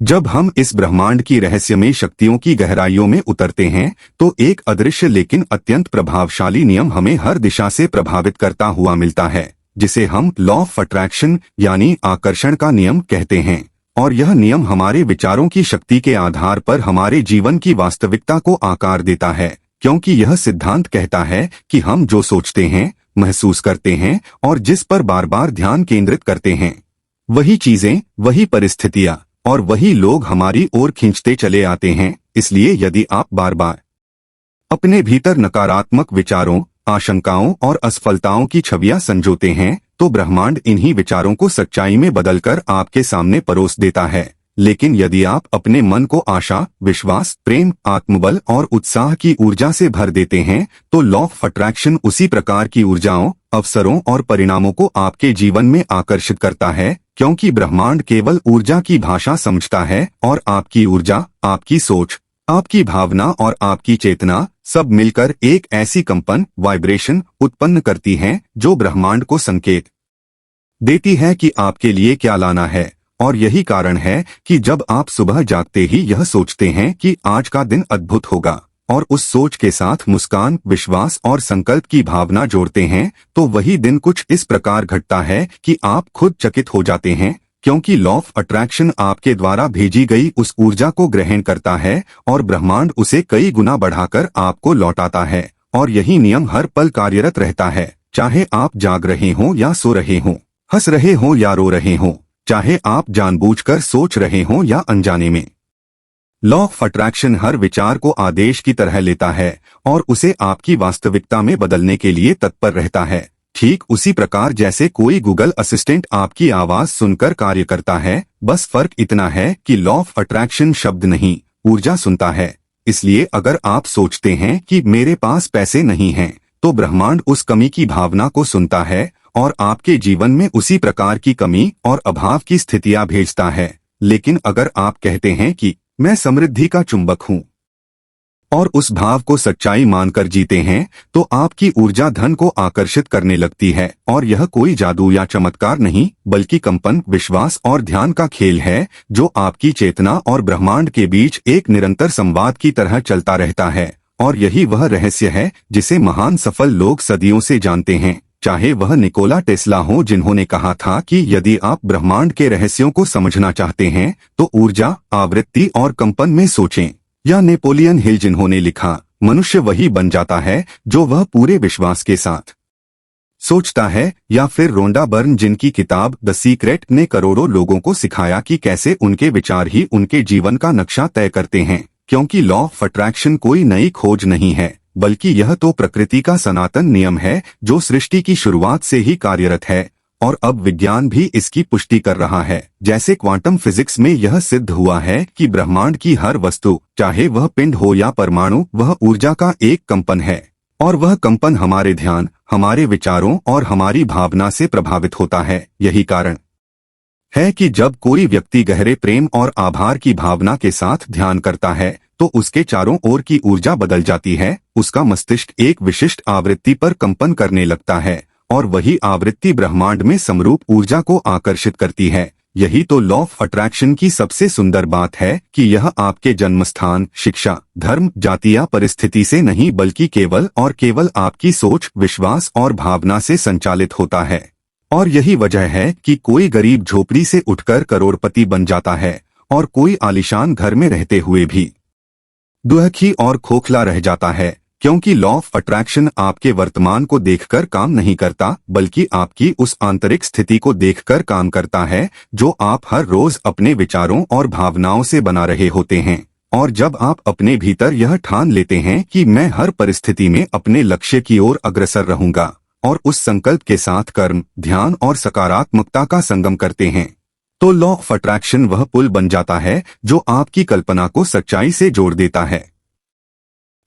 जब हम इस ब्रह्मांड की रहस्यमय शक्तियों की गहराइयों में उतरते हैं तो एक अदृश्य लेकिन अत्यंत प्रभावशाली नियम हमें हर दिशा से प्रभावित करता हुआ मिलता है, जिसे हम लॉ ऑफ अट्रैक्शन यानी आकर्षण का नियम कहते हैं। और यह नियम हमारे विचारों की शक्ति के आधार पर हमारे जीवन की वास्तविकता को आकार देता है, क्योंकि यह सिद्धांत कहता है कि हम जो सोचते हैं, महसूस करते हैं और जिस पर बार बार ध्यान केंद्रित करते हैं, वही चीजें, वही परिस्थितियां और वही लोग हमारी ओर खींचते चले आते हैं। इसलिए यदि आप बार बार अपने भीतर नकारात्मक विचारों, आशंकाओं और असफलताओं की छवियां संजोते हैं तो ब्रह्मांड इन्हीं विचारों को सच्चाई में बदलकर आपके सामने परोस देता है। लेकिन यदि आप अपने मन को आशा, विश्वास, प्रेम, आत्मबल और उत्साह की ऊर्जा से भर देते हैं तो लॉ ऑफ अट्रैक्शन उसी प्रकार की ऊर्जाओं, अवसरों और परिणामों को आपके जीवन में आकर्षित करता है, क्योंकि ब्रह्मांड केवल ऊर्जा की भाषा समझता है और आपकी ऊर्जा, आपकी सोच, आपकी भावना और आपकी चेतना सब मिलकर एक ऐसी कंपन, वाइब्रेशन उत्पन्न करती हैं जो ब्रह्मांड को संकेत देती है कि आपके लिए क्या लाना है। और यही कारण है कि जब आप सुबह जागते ही यह सोचते हैं कि आज का दिन अद्भुत होगा और उस सोच के साथ मुस्कान, विश्वास और संकल्प की भावना जोड़ते हैं तो वही दिन कुछ इस प्रकार घटता है कि आप खुद चकित हो जाते हैं, क्योंकि लॉ ऑफ अट्रैक्शन आपके द्वारा भेजी गई उस ऊर्जा को ग्रहण करता है और ब्रह्मांड उसे कई गुना बढ़ाकर आपको लौटाता है। और यही नियम हर पल कार्यरत रहता है, चाहे आप जाग रहे हों या सो रहे हों, हंस रहे हों या रो रहे हों, चाहे आप जानबूझकर सोच रहे हों या अनजाने में। लॉ ऑफ अट्रैक्शन हर विचार को आदेश की तरह लेता है और उसे आपकी वास्तविकता में बदलने के लिए तत्पर रहता है, ठीक उसी प्रकार जैसे कोई गूगल असिस्टेंट आपकी आवाज सुनकर कार्य करता है। बस फर्क इतना है कि लॉ ऑफ अट्रैक्शन शब्द नहीं, ऊर्जा सुनता है। इसलिए अगर आप सोचते हैं कि मेरे पास पैसे नहीं हैं, तो ब्रह्मांड उस कमी की भावना को सुनता है और आपके जीवन में उसी प्रकार की कमी और अभाव की स्थितियां भेजता है। लेकिन अगर आप कहते हैं कि मैं समृद्धि का चुंबक हूं और उस भाव को सच्चाई मानकर जीते हैं तो आपकी ऊर्जा धन को आकर्षित करने लगती है। और यह कोई जादू या चमत्कार नहीं, बल्कि कंपन, विश्वास और ध्यान का खेल है जो आपकी चेतना और ब्रह्मांड के बीच एक निरंतर संवाद की तरह चलता रहता है। और यही वह रहस्य है जिसे महान सफल लोग सदियों से जानते हैं, चाहे वह निकोला टेस्ला हो जिन्होंने कहा था कि यदि आप ब्रह्मांड के रहस्यों को समझना चाहते हैं तो ऊर्जा, आवृत्ति और कंपन में सोचें, या नेपोलियन हिल जिन्होंने लिखा मनुष्य वही बन जाता है जो वह पूरे विश्वास के साथ सोचता है, या फिर रोंडा बर्न जिनकी किताब द सीक्रेट ने करोड़ों लोगों को सिखाया कि कैसे उनके विचार ही उनके जीवन का नक्शा तय करते हैं। क्योंकि लॉ ऑफ अट्रैक्शन कोई नई खोज नहीं है, बल्कि यह तो प्रकृति का सनातन नियम है जो सृष्टि की शुरुआत से ही कार्यरत है। और अब विज्ञान भी इसकी पुष्टि कर रहा है। जैसे क्वांटम फिजिक्स में यह सिद्ध हुआ है कि ब्रह्मांड की हर वस्तु, चाहे वह पिंड हो या परमाणु, वह ऊर्जा का एक कंपन है और वह कंपन हमारे ध्यान, हमारे विचारों और हमारी भावना से प्रभावित होता है। यही कारण है कि जब कोई व्यक्ति गहरे प्रेम और आभार की भावना के साथ ध्यान करता है तो उसके चारों ओर की ऊर्जा बदल जाती है, उसका मस्तिष्क एक विशिष्ट आवृत्ति पर कंपन करने लगता है और वही आवृत्ति ब्रह्मांड में समरूप ऊर्जा को आकर्षित करती है। यही तो लॉ ऑफ अट्रैक्शन की सबसे सुंदर बात है कि यह आपके जन्मस्थान, शिक्षा, धर्म, जाति या परिस्थिति से नहीं, बल्कि केवल और केवल आपकी सोच, विश्वास और भावना से संचालित होता है। और यही वजह है कि कोई गरीब झोपड़ी से उठकर करोड़पति बन जाता है और कोई आलीशान घर में रहते हुए भी दुखी और खोखला रह जाता है, क्योंकि लॉ ऑफ अट्रैक्शन आपके वर्तमान को देखकर काम नहीं करता, बल्कि आपकी उस आंतरिक स्थिति को देखकर काम करता है जो आप हर रोज अपने विचारों और भावनाओं से बना रहे होते हैं। और जब आप अपने भीतर यह ठान लेते हैं कि मैं हर परिस्थिति में अपने लक्ष्य की ओर अग्रसर रहूंगा और उस संकल्प के साथ कर्म, ध्यान और सकारात्मकता का संगम करते हैं, तो लॉ ऑफ अट्रैक्शन वह पुल बन जाता है जो आपकी कल्पना को सच्चाई से जोड़ देता है।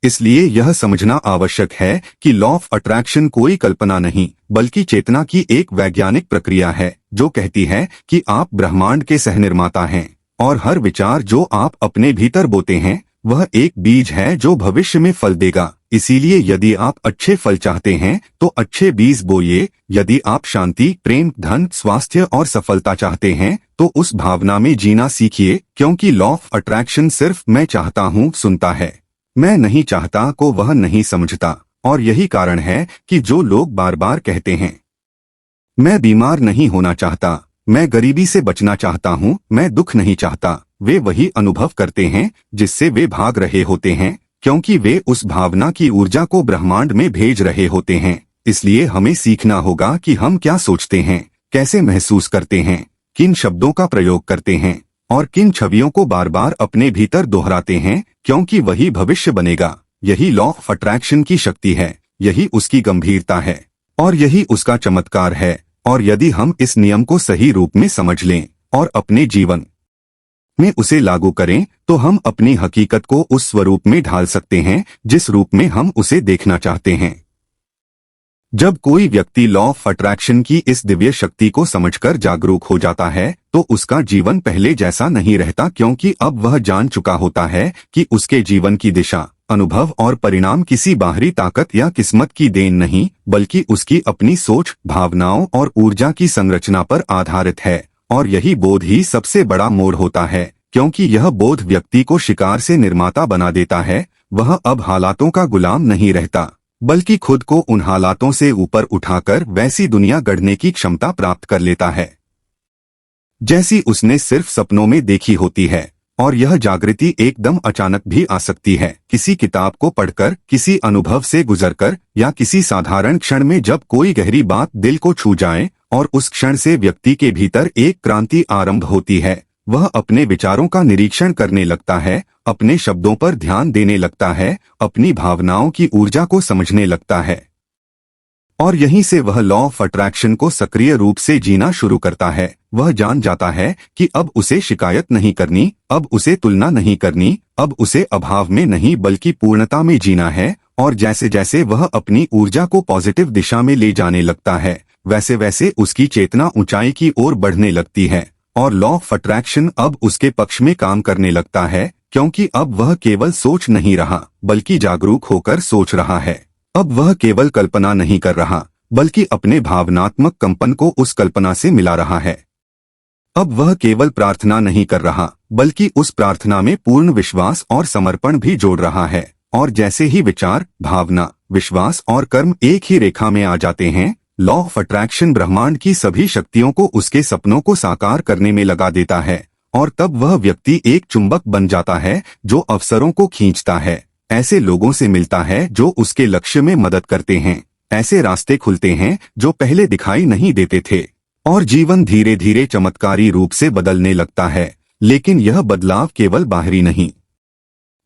इसलिए यह समझना आवश्यक है कि लॉ ऑफ अट्रैक्शन कोई कल्पना नहीं, बल्कि चेतना की एक वैज्ञानिक प्रक्रिया है जो कहती है कि आप ब्रह्मांड के सहनिर्माता हैं और हर विचार जो आप अपने भीतर बोते हैं वह एक बीज है जो भविष्य में फल देगा। इसीलिए यदि आप अच्छे फल चाहते हैं तो अच्छे बीज बोइए। यदि आप शांति, प्रेम, धन, स्वास्थ्य और सफलता चाहते हैं तो उस भावना में जीना सीखिए, क्योंकि लॉ ऑफ अट्रैक्शन सिर्फ मैं चाहता हूँ सुनता है, मैं नहीं चाहता को वह नहीं समझता। और यही कारण है कि जो लोग बार बार कहते हैं मैं बीमार नहीं होना चाहता, मैं गरीबी से बचना चाहता हूँ, मैं दुख नहीं चाहता, वे वही अनुभव करते हैं जिससे वे भाग रहे होते हैं, क्योंकि वे उस भावना की ऊर्जा को ब्रह्मांड में भेज रहे होते हैं। इसलिए हमें सीखना होगा कि हम क्या सोचते हैं, कैसे महसूस करते हैं, किन शब्दों का प्रयोग करते हैं और किन छवियों को बार बार अपने भीतर दोहराते हैं, क्योंकि वही भविष्य बनेगा। यही लॉ ऑफ अट्रैक्शन की शक्ति है, यही उसकी गंभीरता है और यही उसका चमत्कार है। और यदि हम इस नियम को सही रूप में समझ लें और अपने जीवन में उसे लागू करें तो हम अपनी हकीकत को उस स्वरूप में ढाल सकते हैं जिस रूप में हम उसे देखना चाहते हैं। जब कोई व्यक्ति लॉ ऑफ अट्रैक्शन की इस दिव्य शक्ति को समझकर जागरूक हो जाता है तो उसका जीवन पहले जैसा नहीं रहता, क्योंकि अब वह जान चुका होता है कि उसके जीवन की दिशा, अनुभव और परिणाम किसी बाहरी ताकत या किस्मत की देन नहीं, बल्कि उसकी अपनी सोच, भावनाओं और ऊर्जा की संरचना पर आधारित है। और यही बोध ही सबसे बड़ा मोड़ होता है, क्योंकि यह बोध व्यक्ति को शिकार से निर्माता बना देता है। वह अब हालातों का गुलाम नहीं रहता, बल्कि खुद को उन हालातों से ऊपर उठाकर वैसी दुनिया गढ़ने की क्षमता प्राप्त कर लेता है जैसी उसने सिर्फ सपनों में देखी होती है। और यह जागृति एकदम अचानक भी आ सकती है, किसी किताब को पढ़कर, किसी अनुभव से गुजरकर या किसी साधारण क्षण में, जब कोई गहरी बात दिल को छू जाए और उस क्षण से व्यक्ति के भीतर एक क्रांति आरंभ होती है। वह अपने विचारों का निरीक्षण करने लगता है, अपने शब्दों पर ध्यान देने लगता है, अपनी भावनाओं की ऊर्जा को समझने लगता है और यहीं से वह लॉ ऑफ अट्रैक्शन को सक्रिय रूप से जीना शुरू करता है। वह जान जाता है कि अब उसे शिकायत नहीं करनी, अब उसे तुलना नहीं करनी, अब उसे अभाव में नहीं बल्कि पूर्णता में जीना है। और जैसे जैसे वह अपनी ऊर्जा को पॉजिटिव दिशा में ले जाने लगता है, वैसे वैसे उसकी चेतना ऊंचाई की ओर बढ़ने लगती है और लॉ ऑफ अट्रैक्शन अब उसके पक्ष में काम करने लगता है, क्योंकि अब वह केवल सोच नहीं रहा बल्कि जागरूक होकर सोच रहा है। अब वह केवल कल्पना नहीं कर रहा बल्कि अपने भावनात्मक कंपन को उस कल्पना से मिला रहा है। अब वह केवल प्रार्थना नहीं कर रहा बल्कि उस प्रार्थना में पूर्ण विश्वास और समर्पण भी जोड़ रहा है। और जैसे ही विचार, भावना, विश्वास और कर्म एक ही रेखा में आ जाते हैं, लॉ ऑफ अट्रैक्शन ब्रह्मांड की सभी शक्तियों को उसके सपनों को साकार करने में लगा देता है। और तब वह व्यक्ति एक चुंबक बन जाता है जो अवसरों को खींचता है, ऐसे लोगों से मिलता है जो उसके लक्ष्य में मदद करते हैं, ऐसे रास्ते खुलते हैं जो पहले दिखाई नहीं देते थे और जीवन धीरे धीरे चमत्कारी रूप से बदलने लगता है। लेकिन यह बदलाव केवल बाहरी नहीं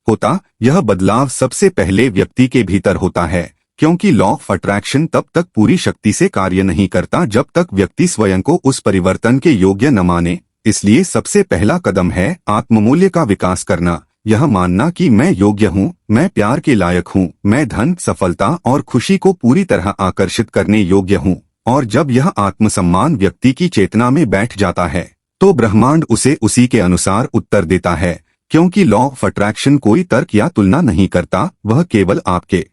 होता, यह बदलाव सबसे पहले व्यक्ति के भीतर होता है, क्योंकि लॉ ऑफ अट्रैक्शन तब तक पूरी शक्ति से कार्य नहीं करता जब तक व्यक्ति स्वयं को उस परिवर्तन के योग्य न माने। इसलिए सबसे पहला कदम है आत्ममूल्य का विकास करना, यह मानना कि मैं योग्य हूँ, मैं प्यार के लायक हूँ, मैं धन, सफलता और खुशी को पूरी तरह आकर्षित करने योग्य हूँ। और जब यह आत्मसम्मान व्यक्ति की चेतना में बैठ जाता है तो ब्रह्मांड उसे उसी के अनुसार उत्तर देता है, क्योंकि लॉ ऑफ अट्रैक्शन कोई तर्क या तुलना नहीं करता, वह केवल आपके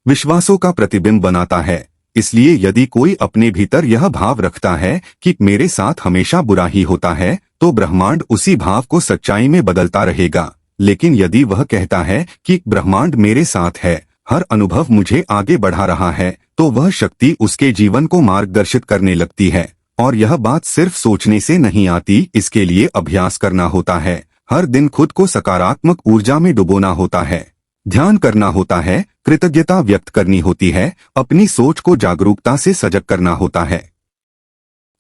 विश्वासों का प्रतिबिंब बनाता है। इसलिए यदि कोई अपने भीतर यह भाव रखता है कि मेरे साथ हमेशा बुरा ही होता है, तो ब्रह्मांड उसी भाव को सच्चाई में बदलता रहेगा। लेकिन यदि वह कहता है कि ब्रह्मांड मेरे साथ है, हर अनुभव मुझे आगे बढ़ा रहा है, तो वह शक्ति उसके जीवन को मार्गदर्शित करने लगती है। और यह बात सिर्फ सोचने से नहीं आती, इसके लिए अभ्यास करना होता है। हर दिन खुद को सकारात्मक ऊर्जा में डुबोना होता है, ध्यान करना होता है, कृतज्ञता व्यक्त करनी होती है, अपनी सोच को जागरूकता से सजग करना होता है,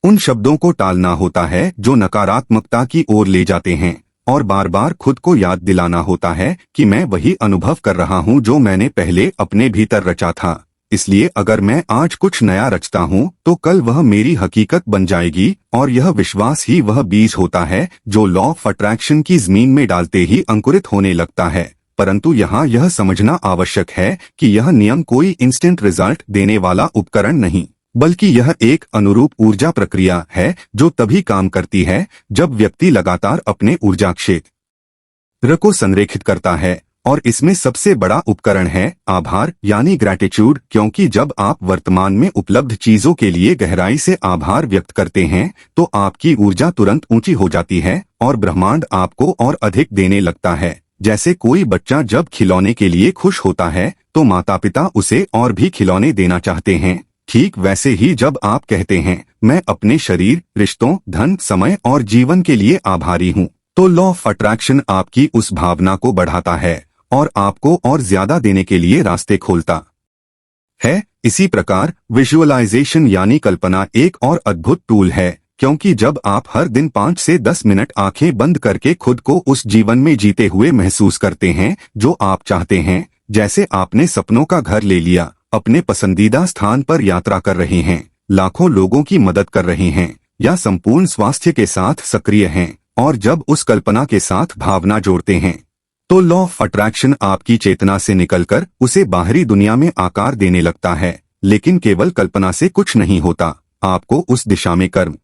उन शब्दों को टालना होता है जो नकारात्मकता की ओर ले जाते हैं, और बार बार खुद को याद दिलाना होता है कि मैं वही अनुभव कर रहा हूँ जो मैंने पहले अपने भीतर रचा था। इसलिए अगर मैं आज कुछ नया रचता हूँ तो कल वह मेरी हकीकत बन जाएगी। और यह विश्वास ही वह बीज होता है जो लॉ ऑफ अट्रैक्शन की जमीन में डालते ही अंकुरित होने लगता है। परंतु यहाँ यह समझना आवश्यक है कि यह नियम कोई इंस्टेंट रिजल्ट देने वाला उपकरण नहीं, बल्कि यह एक अनुरूप ऊर्जा प्रक्रिया है जो तभी काम करती है जब व्यक्ति लगातार अपने ऊर्जा क्षेत्र र को संरेखित करता है और इसमें सबसे बड़ा उपकरण है आभार यानी ग्रैटिट्यूड, क्योंकि जब आप वर्तमान में उपलब्ध चीजों के लिए गहराई से आभार व्यक्त करते हैं तो आपकी ऊर्जा तुरंत ऊंची हो जाती है और ब्रह्मांड आपको और अधिक देने लगता है। जैसे कोई बच्चा जब खिलौने के लिए खुश होता है तो माता पिता उसे और भी खिलौने देना चाहते हैं, ठीक वैसे ही जब आप कहते हैं मैं अपने शरीर, रिश्तों, धन, समय और जीवन के लिए आभारी हूँ, तो लॉ ऑफ अट्रैक्शन आपकी उस भावना को बढ़ाता है और आपको और ज्यादा देने के लिए रास्ते खोलता है। इसी प्रकार विजुअलाइजेशन यानी कल्पना एक और अद्भुत टूल है, क्योंकि जब आप हर दिन 5 से 10 मिनट आंखें बंद करके खुद को उस जीवन में जीते हुए महसूस करते हैं जो आप चाहते हैं, जैसे आपने सपनों का घर ले लिया, अपने पसंदीदा स्थान पर यात्रा कर रहे हैं, लाखों लोगों की मदद कर रहे हैं या संपूर्ण स्वास्थ्य के साथ सक्रिय हैं, और जब उस कल्पना के साथ भावना जोड़ते हैं तो लॉ ऑफ अट्रैक्शन आपकी चेतना से निकलकर उसे बाहरी दुनिया में आकार देने लगता है। लेकिन केवल कल्पना से कुछ नहीं होता, आपको उस दिशा में कर्म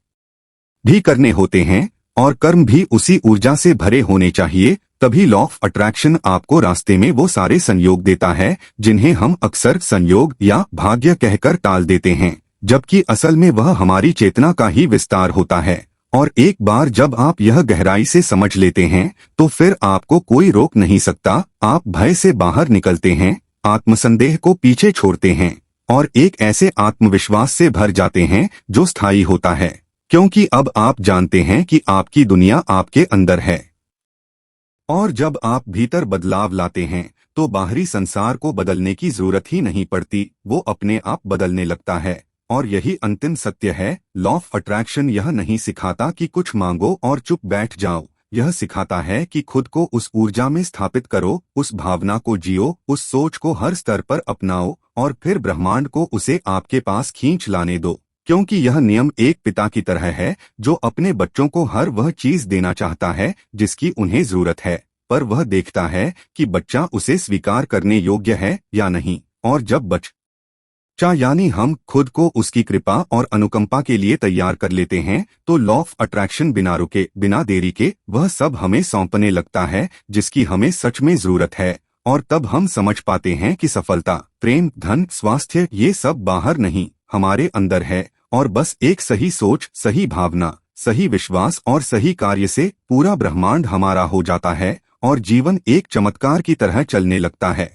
भी करने होते हैं और कर्म भी उसी ऊर्जा से भरे होने चाहिए, तभी लॉ ऑफ अट्रैक्शन आपको रास्ते में वो सारे संयोग देता है जिन्हें हम अक्सर संयोग या भाग्य कहकर टाल देते हैं, जबकि असल में वह हमारी चेतना का ही विस्तार होता है। और एक बार जब आप यह गहराई से समझ लेते हैं तो फिर आपको कोई रोक नहीं सकता। आप भय से बाहर निकलते हैं, आत्मसंदेह को पीछे छोड़ते हैं और एक ऐसे आत्मविश्वास से भर जाते हैं जो स्थायी होता है, क्योंकि अब आप जानते हैं कि आपकी दुनिया आपके अंदर है। और जब आप भीतर बदलाव लाते हैं तो बाहरी संसार को बदलने की जरूरत ही नहीं पड़ती, वो अपने आप बदलने लगता है। और यही अंतिम सत्य है। लॉ ऑफ अट्रैक्शन यह नहीं सिखाता कि कुछ मांगो और चुप बैठ जाओ, यह सिखाता है कि खुद को उस ऊर्जा में स्थापित करो, उस भावना को जियो, उस सोच को हर स्तर पर अपनाओ और फिर ब्रह्मांड को उसे आपके पास खींच लाने दो। क्योंकि यह नियम एक पिता की तरह है जो अपने बच्चों को हर वह चीज देना चाहता है जिसकी उन्हें जरूरत है, पर वह देखता है कि बच्चा उसे स्वीकार करने योग्य है या नहीं। और जब बच्चा यानी हम खुद को उसकी कृपा और अनुकंपा के लिए तैयार कर लेते हैं तो लॉ ऑफ अट्रैक्शन बिना रुके, बिना देरी के वह सब हमें सौंपने लगता है जिसकी हमें सच में जरूरत है। और तब हम समझ पाते हैं कि सफलता, प्रेम, धन, स्वास्थ्य ये सब बाहर नहीं, हमारे अंदर है। और बस एक सही सोच, सही भावना, सही विश्वास और सही कार्य से पूरा ब्रह्मांड हमारा हो जाता है और जीवन एक चमत्कार की तरह चलने लगता है।